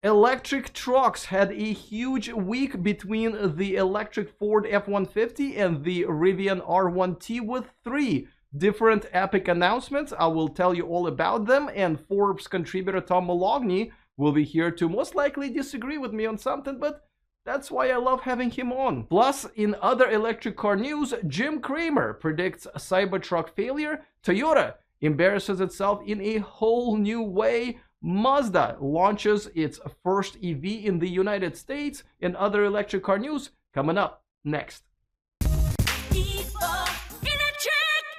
Electric trucks had a huge week between the electric Ford F-150 and the Rivian R1T with 3 different epic announcements. I will tell you all about them, and Forbes contributor Tom Moloughney will be here to most likely disagree with me on something, but that's why I love having him on. Plus, in other electric car news, Jim Cramer predicts a Cybertruck failure, Toyota embarrasses itself in a whole new way, Mazda launches its first EV in the United States, and other electric car news coming up next.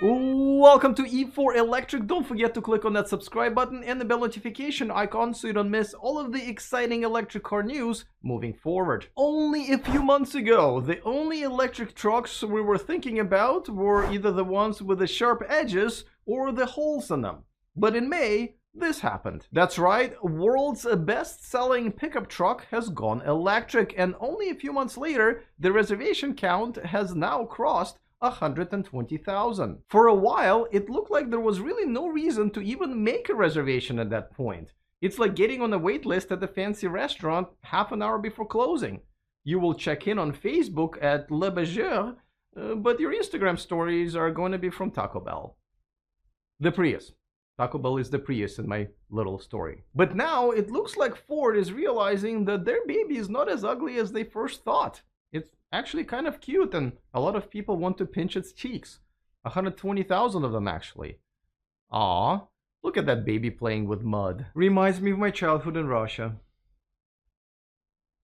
Welcome to E4 Electric. Don't forget to click on that subscribe button and the bell notification icon so you don't miss all of the exciting electric car news moving forward. Only a few months ago, the only electric trucks we were thinking about were either the ones with the sharp edges or the holes in them. But in May, this happened. That's right, world's best-selling pickup truck has gone electric, and only a few months later, the reservation count has now crossed 120,000. For a while, it looked like there was really no reason to even make a reservation at that point. It's like getting on a wait list at a fancy restaurant half an hour before closing. You will check in on Facebook at Le Berger, but your Instagram stories are going to be from Taco Bell. The Prius. Taco Bell is the Prius in my little story. But now it looks like Ford is realizing that their baby is not as ugly as they first thought. It's actually kind of cute, and a lot of people want to pinch its cheeks. 120,000 of them, actually. Aww, look at that baby playing with mud. Reminds me of my childhood in Russia.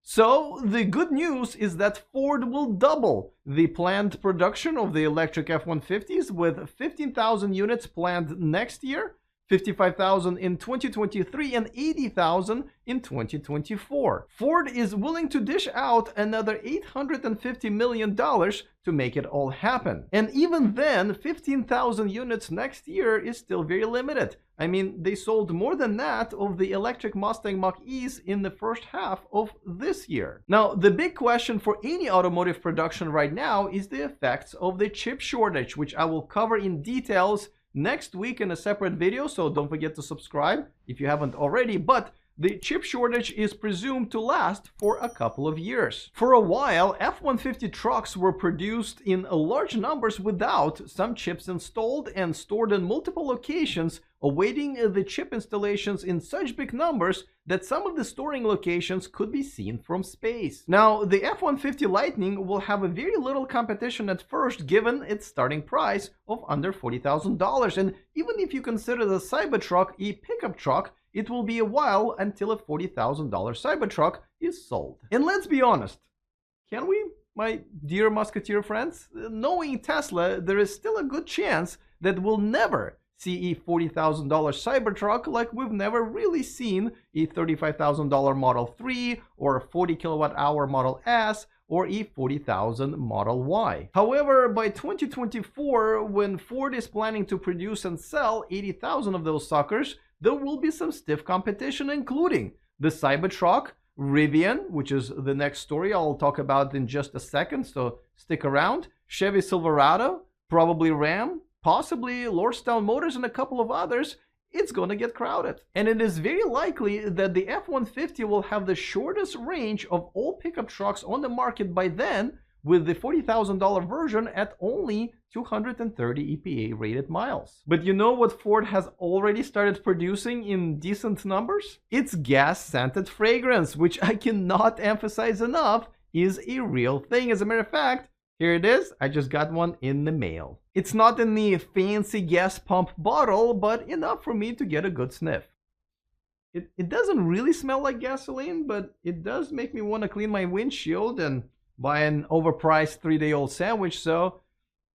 So, the good news is that Ford will double the planned production of the electric F-150s, with 15,000 units planned next year, 55,000 in 2023, and 80,000 in 2024. Ford is willing to dish out another $850 million to make it all happen. And even then, 15,000 units next year is still very limited. I mean, they sold more than that of the electric Mustang Mach-E's in the first half of this year. Now, the big question for any automotive production right now is the effects of the chip shortage, which I will cover in details next week in a separate video, so don't forget to subscribe if you haven't already. But the chip shortage is presumed to last for a couple of years. For a while, F-150 trucks were produced in large numbers without some chips installed and stored in multiple locations, awaiting the chip installations in such big numbers that some of the storing locations could be seen from space. Now, the F-150 Lightning will have a very little competition at first, given its starting price of under $40,000. And even if you consider the Cybertruck a pickup truck, it will be a while until a $40,000 Cybertruck is sold. And let's be honest, can we, my dear musketeer friends? Knowing Tesla, there is still a good chance that we'll never see a $40,000 Cybertruck, like we've never really seen a $35,000 Model 3 or a 40 kilowatt-hour Model S or a $40,000 Model Y. However, by 2024, when Ford is planning to produce and sell 80,000 of those suckers, there will be some stiff competition, including the Cybertruck, Rivian, which is the next story I'll talk about in just a second, so stick around, Chevy Silverado, probably Ram, possibly Lordstown Motors, and a couple of others. It's going to get crowded. And it is very likely that the F-150 will have the shortest range of all pickup trucks on the market by then, with the $40,000 version at only 230 EPA rated miles. But you know what Ford has already started producing in decent numbers? It's gas-scented fragrance, which I cannot emphasize enough is a real thing. As a matter of fact, here it is. I just got one in the mail. It's not in the fancy gas pump bottle, but enough for me to get a good sniff. It doesn't really smell like gasoline, but it does make me want to clean my windshield and buy an overpriced 3-day-old sandwich, so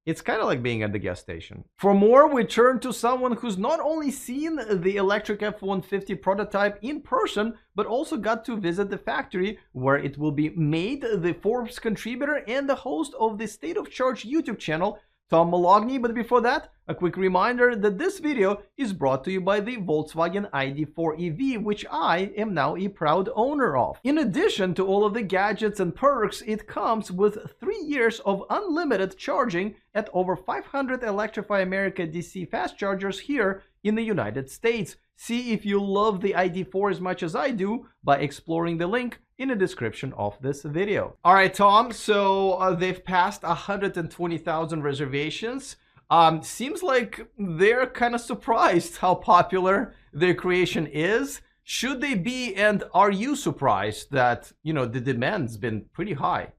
it's kind of like being at the gas station. For more, we turn to someone who's not only seen the electric F-150 prototype in person, but also got to visit the factory where it will be made, the Forbes contributor and the host of the State of Charge YouTube channel, Tom Moloughney. But before that, a quick reminder that this video is brought to you by the Volkswagen Id4ev, which I am now a proud owner of. In addition to all of the gadgets and perks, it comes with 3 years of unlimited charging at over 500 Electrify America DC fast chargers here in the United States. See if you love the ID4 as much as I do by exploring the link in the description of this video. All right, Tom, so they've passed 120,000 reservations. Seems like they're kind of surprised how popular their creation is. Should they be, and are you surprised that, you know, the demand's been pretty high?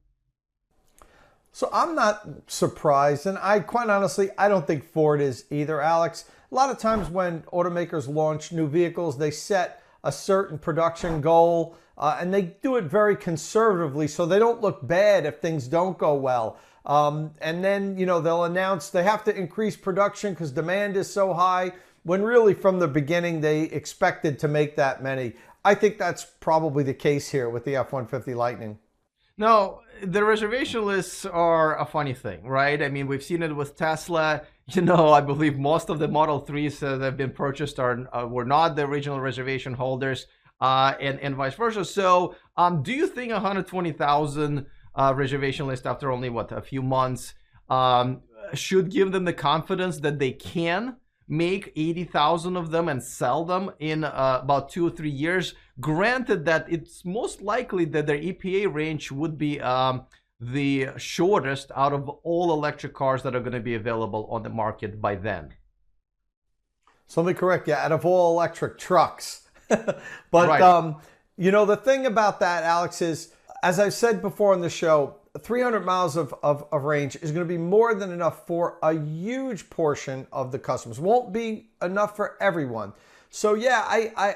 So I'm not surprised, and quite honestly, I don't think Ford is either, Alex. A lot of times when automakers launch new vehicles, they set a certain production goal, and they do it very conservatively so they don't look bad if things don't go well. And then, you know, they'll announce they have to increase production because demand is so high, when really from the beginning they expected to make that many. I think that's probably the case here with the F-150 Lightning. No, the reservation lists are a funny thing, right? I mean, we've seen it with Tesla. You know, I believe most of the Model 3s that have been purchased were not the original reservation holders, and vice versa. So, do you think 120,000 reservation list after only, what, a few months should give them the confidence that they can make 80,000 of them and sell them in about 2 or 3 years? Granted that it's most likely that their EPA range would be the shortest out of all electric cars that are going to be available on the market by then. So let me correct you, out of all electric trucks. But, right. You know, the thing about that, Alex, is, as I've said before on the show, 300 miles of range is going to be more than enough for a huge portion of the customers. Won't be enough for everyone. So yeah,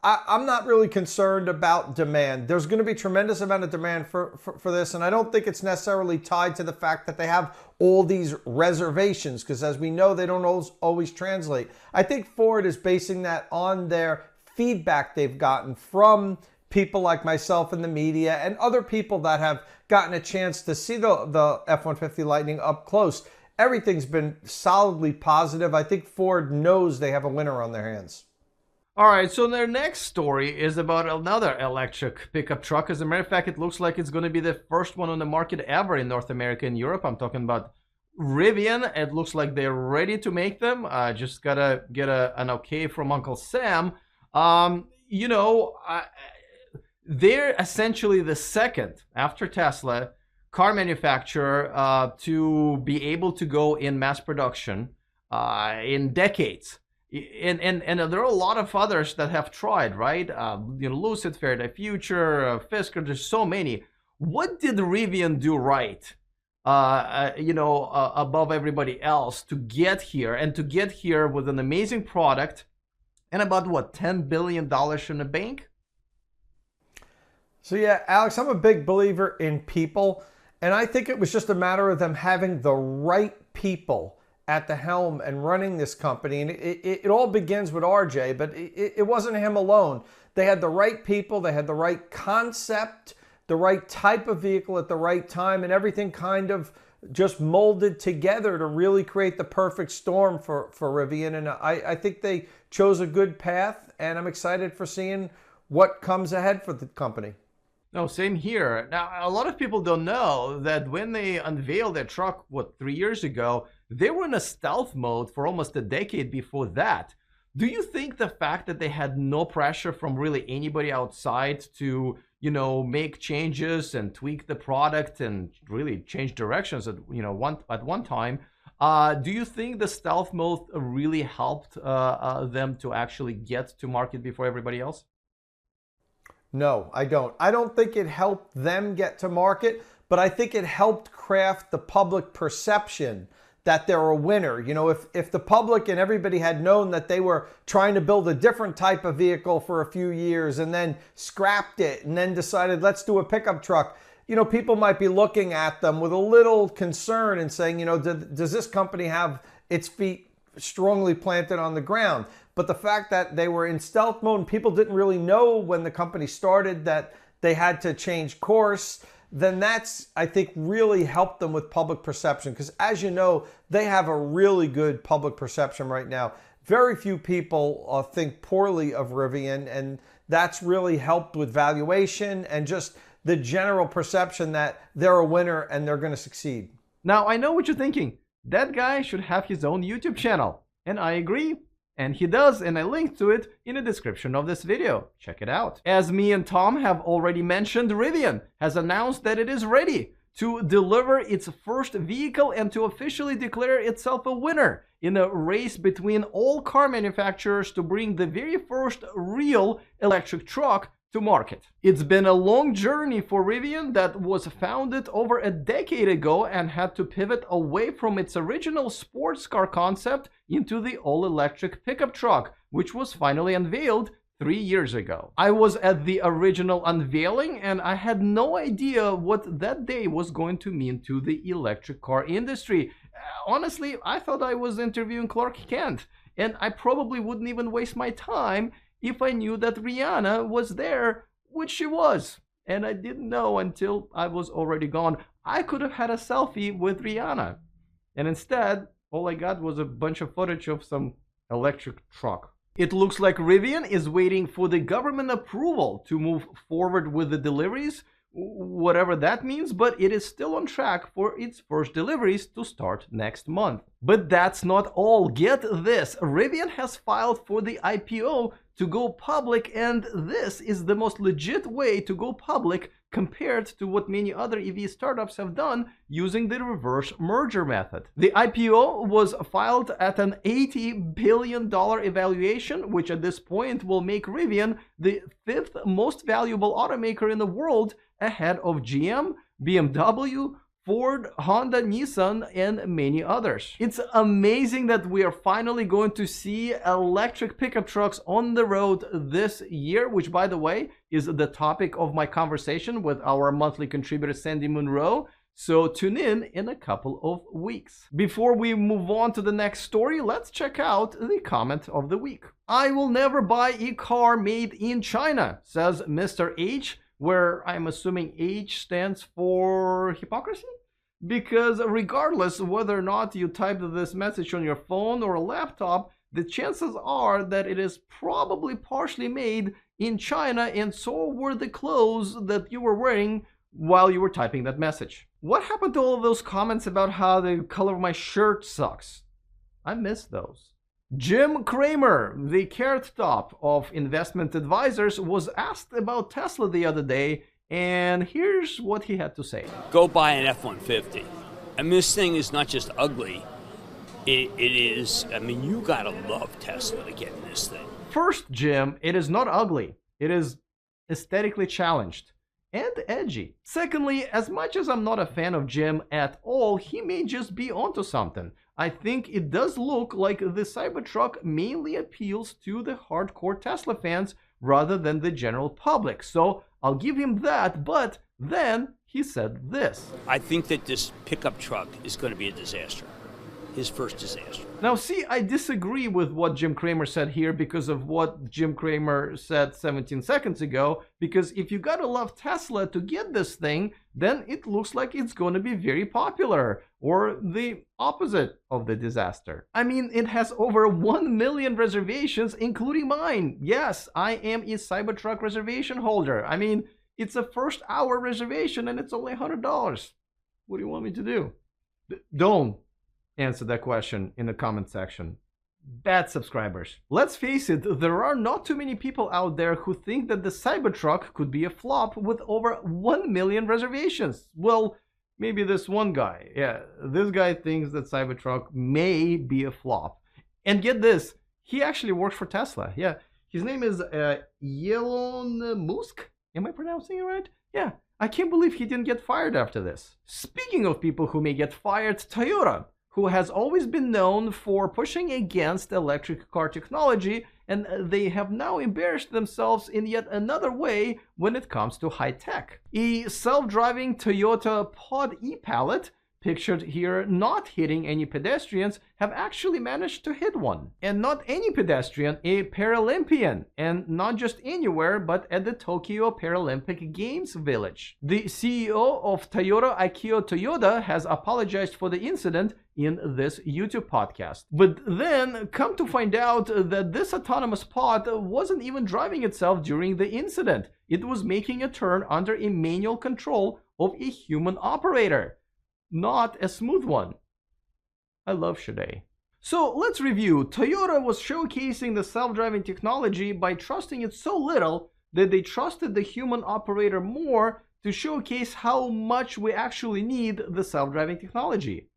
I'm not really concerned about demand. There's going to be tremendous amount of demand for this, and I don't think it's necessarily tied to the fact that they have all these reservations, because as we know, they don't always translate. I think Ford is basing that on their feedback they've gotten from people like myself in the media and other people that have gotten a chance to see the F-150 Lightning up close. Everything's been solidly positive. I think Ford knows they have a winner on their hands. All right, so their next story is about another electric pickup truck. As a matter of fact, it looks like it's going to be the first one on the market ever in North America and Europe. I'm talking about Rivian. It looks like they're ready to make them. Just gotta get an okay from Uncle Sam. You know, they're essentially the second, after Tesla, car manufacturer to be able to go in mass production in decades. And there are a lot of others that have tried, right? You know, Lucid, Faraday Future, Fisker, there's so many. What did Rivian do right, you know, above everybody else to get here, and to get here with an amazing product and about, what, $10 billion in the bank? So yeah, Alex, I'm a big believer in people, and I think it was just a matter of them having the right people at the helm and running this company. And it all begins with RJ, but it wasn't him alone. They had the right people, they had the right concept, the right type of vehicle at the right time, and everything kind of just molded together to really create the perfect storm for Rivian. And I think they chose a good path, and I'm excited for seeing what comes ahead for the company. No, same here. Now, a lot of people don't know that when they unveiled their truck, what, 3 years ago, they were in a stealth mode for almost a decade before that. Do you think the fact that they had no pressure from really anybody outside to, you know, make changes and tweak the product and really change directions at, you know, at one time, do you think the stealth mode really helped them to actually get to market before everybody else? No, I don't. I don't think it helped them get to market, but I think it helped craft the public perception that they're a winner. You know, if the public and everybody had known that they were trying to build a different type of vehicle for a few years and then scrapped it and then decided, let's do a pickup truck, you know, people might be looking at them with a little concern and saying, you know, does this company have its feet strongly planted on the ground? But the fact that they were in stealth mode and people didn't really know when the company started that they had to change course, then that's, I think, really helped them with public perception. Because as you know, they have a really good public perception right now. Very few people think poorly of Rivian, and that's really helped with valuation and just the general perception that they're a winner and they're going to succeed. Now, I know what you're thinking. That guy should have his own YouTube channel. And I agree. And he does, and I linked to it in the description of this video. Check it out. As me and Tom have already mentioned, Rivian has announced that it is ready to deliver its first vehicle and to officially declare itself a winner in a race between all car manufacturers to bring the very first real electric truck to market. It's been a long journey for Rivian that was founded over a decade ago and had to pivot away from its original sports car concept into the all-electric pickup truck, which was finally unveiled 3 years ago. I was at the original unveiling and I had no idea what that day was going to mean to the electric car industry. Honestly, I thought I was interviewing Clark Kent, and I probably wouldn't even waste my time if I knew that Rihanna was there, which she was. And I didn't know until I was already gone. I could have had a selfie with Rihanna. And instead, all I got was a bunch of footage of some electric truck. It looks like Rivian is waiting for the government approval to move forward with the deliveries, whatever that means, but it is still on track for its first deliveries to start next month. But that's not all. Get this, Rivian has filed for the IPO to go public, and this is the most legit way to go public compared to what many other EV startups have done using the reverse merger method. The IPO was filed at an $80 billion evaluation, which at this point will make Rivian the 5th most valuable automaker in the world, ahead of GM, BMW, Ford, Honda, Nissan, and many others. It's amazing that we are finally going to see electric pickup trucks on the road this year, which, by the way, is the topic of my conversation with our monthly contributor Sandy Munro. So tune in a couple of weeks. Before we move on to the next story, let's check out the comment of the week. I will never buy a car made in China, says Mr. H, where I'm assuming H stands for hypocrisy? Because regardless of whether or not you typed this message on your phone or a laptop, the chances are that it is probably partially made in China, and so were the clothes that you were wearing while you were typing that message. What happened to all of those comments about how the color of my shirt sucks? I miss those. Jim Cramer, the carrot top of investment advisors, was asked about Tesla the other day, and here's what he had to say. Go buy an F-150. I mean, this thing is not just ugly. It is, I mean, you gotta love Tesla to get in this thing. First, Jim, it is not ugly. It is aesthetically challenged and edgy. Secondly, as much as I'm not a fan of Jim at all, he may just be onto something. I think it does look like the Cybertruck mainly appeals to the hardcore Tesla fans rather than the general public. So I'll give him that, but then he said this. I think that this pickup truck is going to be a disaster. His first disaster. Now see, I disagree with what Jim Cramer said here because of what Jim Cramer said 17 seconds ago, because if you gotta love Tesla to get this thing, then it looks like it's going to be very popular, or the opposite of the disaster. I mean, it has over 1 million reservations, including mine. Yes, I am a Cybertruck reservation holder. I mean, it's a first hour reservation and it's only $100. What do you want me to do? Don't answer that question in the comment section. Bad subscribers. Let's face it, there are not too many people out there who think that the Cybertruck could be a flop with over 1 million reservations. Well, maybe this one guy. Yeah, this guy thinks that Cybertruck may be a flop. And get this, he actually works for Tesla. Yeah, his name is Elon Musk. Am I pronouncing it right? Yeah, I can't believe he didn't get fired after this. Speaking of people who may get fired, Toyota, who has always been known for pushing against electric car technology, and they have now embarrassed themselves in yet another way when it comes to high tech. A self-driving Toyota Pod e-Pallet, pictured here not hitting any pedestrians, have actually managed to hit one. And not any pedestrian, a Paralympian, and not just anywhere, but at the Tokyo Paralympic Games village. The CEO of Toyota, Akio Toyoda, has apologized for the incident in this YouTube podcast. But then come to find out that this autonomous pod wasn't even driving itself during the incident. It was making a turn under a manual control of a human operator. Not a smooth one. I love Shade. So let's review. Toyota was showcasing the self-driving technology by trusting it so little that they trusted the human operator more to showcase how much we actually need the self-driving technology.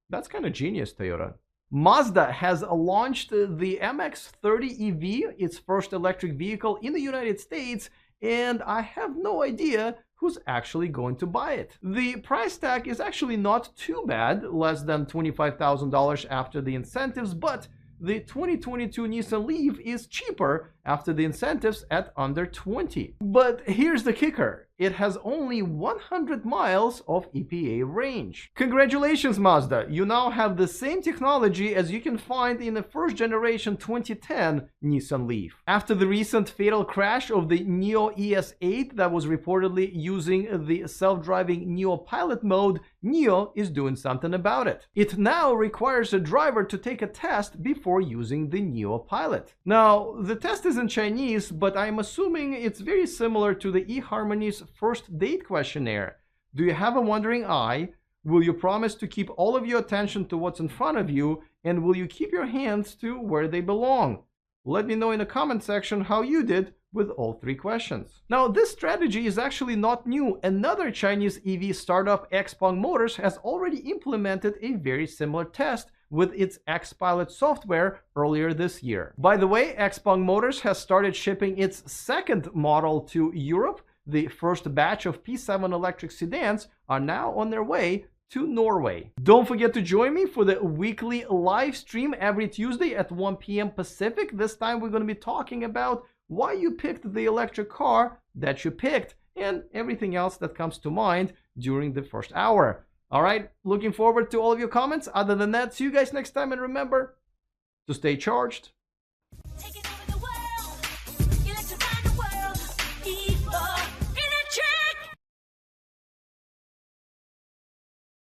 That's kind of genius, Toyota. Mazda has launched the MX-30 EV, its first electric vehicle in the United States, and I have no idea who's actually going to buy it. The price tag is actually not too bad, less than $25,000 after the incentives, but the 2022 Nissan Leaf is cheaper after the incentives at under $20,000. But here's the kicker. It has only 100 miles of EPA range. Congratulations, Mazda! You now have the same technology as you can find in the first generation 2010 Nissan Leaf. After the recent fatal crash of the Neo ES8 that was reportedly using the self-driving Neo Pilot mode, Neo is doing something about it. It now requires a driver to take a test before using the Neo Pilot. Now, the test is in Chinese, but I'm assuming it's very similar to the eHarmony's first date questionnaire. Do you have a wandering eye? Will you promise to keep all of your attention to what's in front of you? And will you keep your hands to where they belong? Let me know in the comment section how you did with all three questions. Now, this strategy is actually not new. Another Chinese EV startup, XPeng Motors, has already implemented a very similar test with its X-Pilot software earlier this year. By the way, XPeng Motors has started shipping its second model to Europe. The first batch of P7 electric sedans are now on their way to Norway. Don't forget to join me for the weekly live stream every Tuesday at 1 p.m. Pacific. This time we're going to be talking about why you picked the electric car that you picked and everything else that comes to mind during the first hour. All right, looking forward to all of your comments. Other than that, see you guys next time, and remember to stay charged.